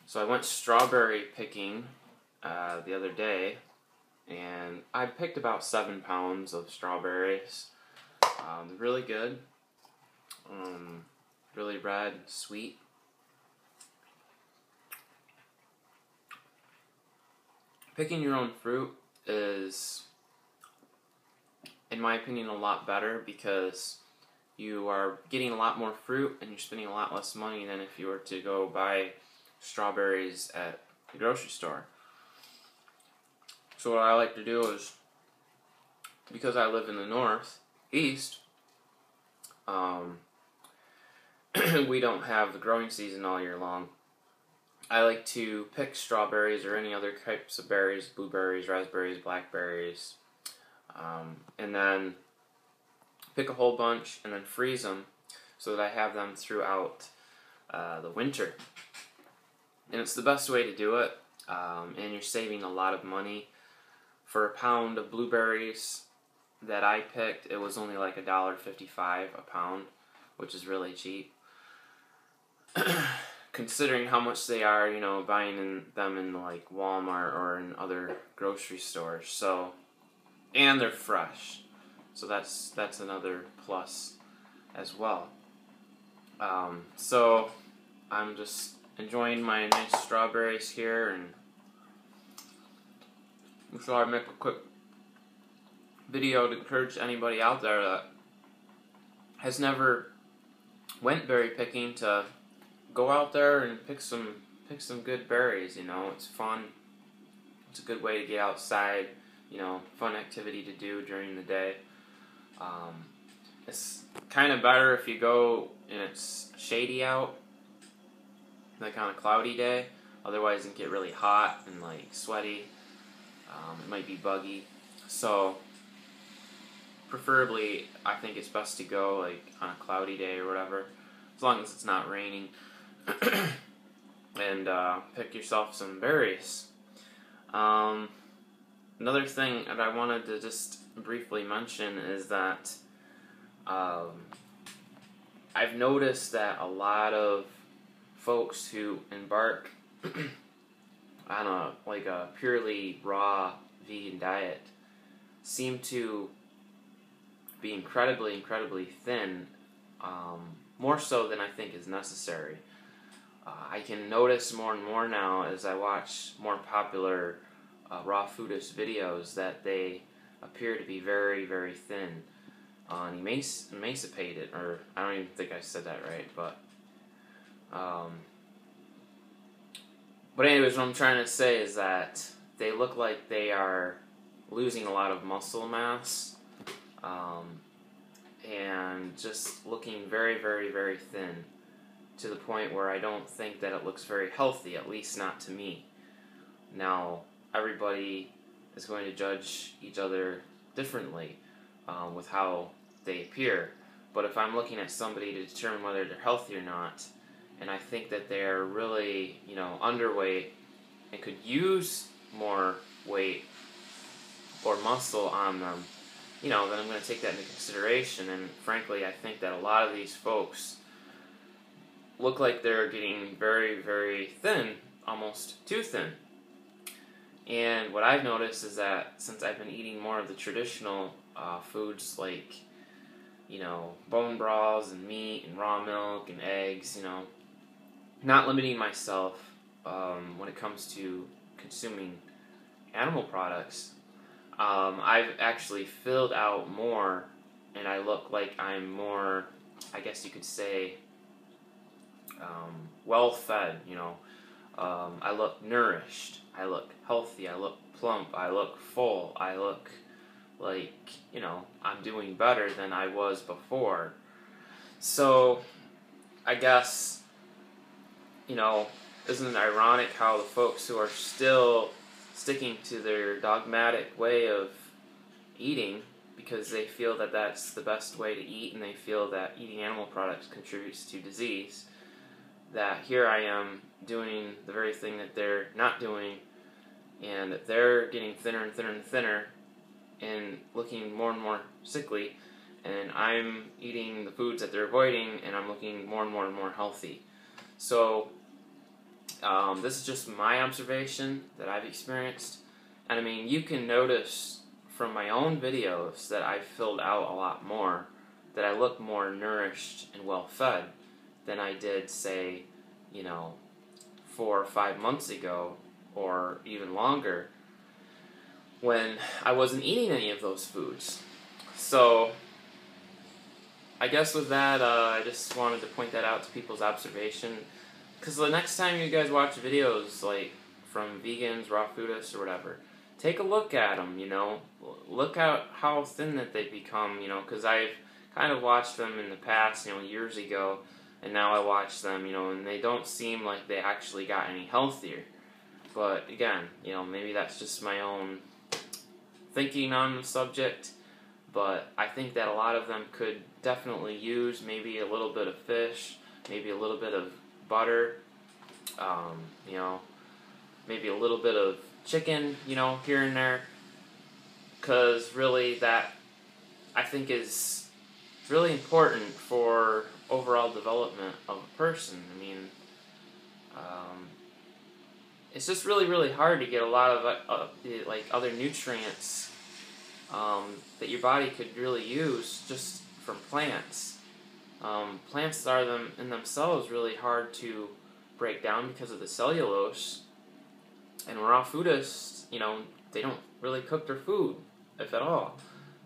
So I went strawberry picking the other day, and I picked about 7 pounds of strawberries. Really good, really red, sweet. Picking your own fruit is, in my opinion, a lot better because you are getting a lot more fruit and you're spending a lot less money than if you were to go buy strawberries at the grocery store. So what I like to do is, because I live in the northeast, we don't have the growing season all year long. I like to pick strawberries or any other types of berries, blueberries, raspberries, blackberries, and then pick a whole bunch and then freeze them so that I have them throughout the winter. And it's the best way to do it, and you're saving a lot of money. For a pound of blueberries that I picked, it was only like $1.55 a pound, which is really cheap. Considering how much they are, you know, buying them in like Walmart or in other grocery stores. So, and they're fresh, so that's another plus as well. So I'm just enjoying my nice strawberries here, and so I make a quick video to encourage anybody out there that has never went berry picking to go out there and pick some good berries. You know, it's fun. It's a good way to get outside. You know, fun activity to do during the day. It's kind of better if you go and it's shady out, like on a cloudy day. Otherwise, it can get really hot and like sweaty. It might be buggy. So, preferably, I think it's best to go like on a cloudy day or whatever, as long as it's not raining. And pick yourself some berries. Another thing that I wanted to just briefly mention is that I've noticed that a lot of folks who embark on a purely raw vegan diet seem to be incredibly thin, more so than I think is necessary. I can notice more and more now as I watch more popular raw foodist videos that they appear to be very thin and emaciated, or I don't even think I said that right, but anyways, what I'm trying to say is that they look like they are losing a lot of muscle mass, and just looking very thin, to the point where I don't think that it looks very healthy, at least not to me. Now, everybody is going to judge each other differently with how they appear, but if I'm looking at somebody to determine whether they're healthy or not, and I think that they're really, you know, underweight and could use more weight or muscle on them, you know, then I'm going to take that into consideration. And frankly, I think that a lot of these folks look like they're getting very thin, almost too thin. And what I've noticed is that since I've been eating more of the traditional foods like, you know, bone broths and meat and raw milk and eggs, you know, not limiting myself when it comes to consuming animal products, I've actually filled out more, and I look like I'm more, I guess you could say, well-fed, you know. I look nourished, I look healthy, I look plump, I look full, I look like, you know, I'm doing better than I was before. So, I guess, you know, isn't it ironic how the folks who are still sticking to their dogmatic way of eating, because they feel that that's the best way to eat, and they feel that eating animal products contributes to disease, that here I am doing the very thing that they're not doing, and they're getting thinner and thinner and looking more and more sickly, and I'm eating the foods that they're avoiding, and I'm looking more and more healthy. So This is just my observation that I've experienced. And I mean, you can notice from my own videos that I've filled out a lot more, that I look more nourished and well fed than I did, say, 4 or 5 months ago, or even longer, when I wasn't eating any of those foods. So I guess with that, I just wanted to point that out to people's observation, because the next time you guys watch videos like from vegans, raw foodists, or whatever, take a look at them, look at how thin that they become, because I've kind of watched them in the past, years ago, and now I watch them, and they don't seem like they actually got any healthier. But again, maybe that's just my own thinking on the subject, but I think that a lot of them could definitely use maybe a little bit of fish, maybe a little bit of butter, maybe a little bit of chicken, here and there, because really that, I think, is really important for overall development of a person. I mean, it's just really, really hard to get a lot of like other nutrients that your body could really use just from plants. Plants are in themselves really hard to break down because of the cellulose, and raw foodists, they don't really cook their food, if at all.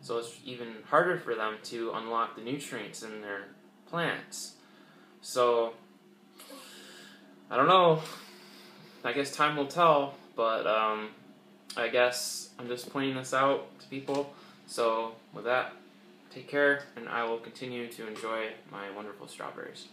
So it's even harder for them to unlock the nutrients in their plants. So, I don't know. I guess time will tell, but I guess I'm just pointing this out to people. So, with that, take care, and I will continue to enjoy my wonderful strawberries.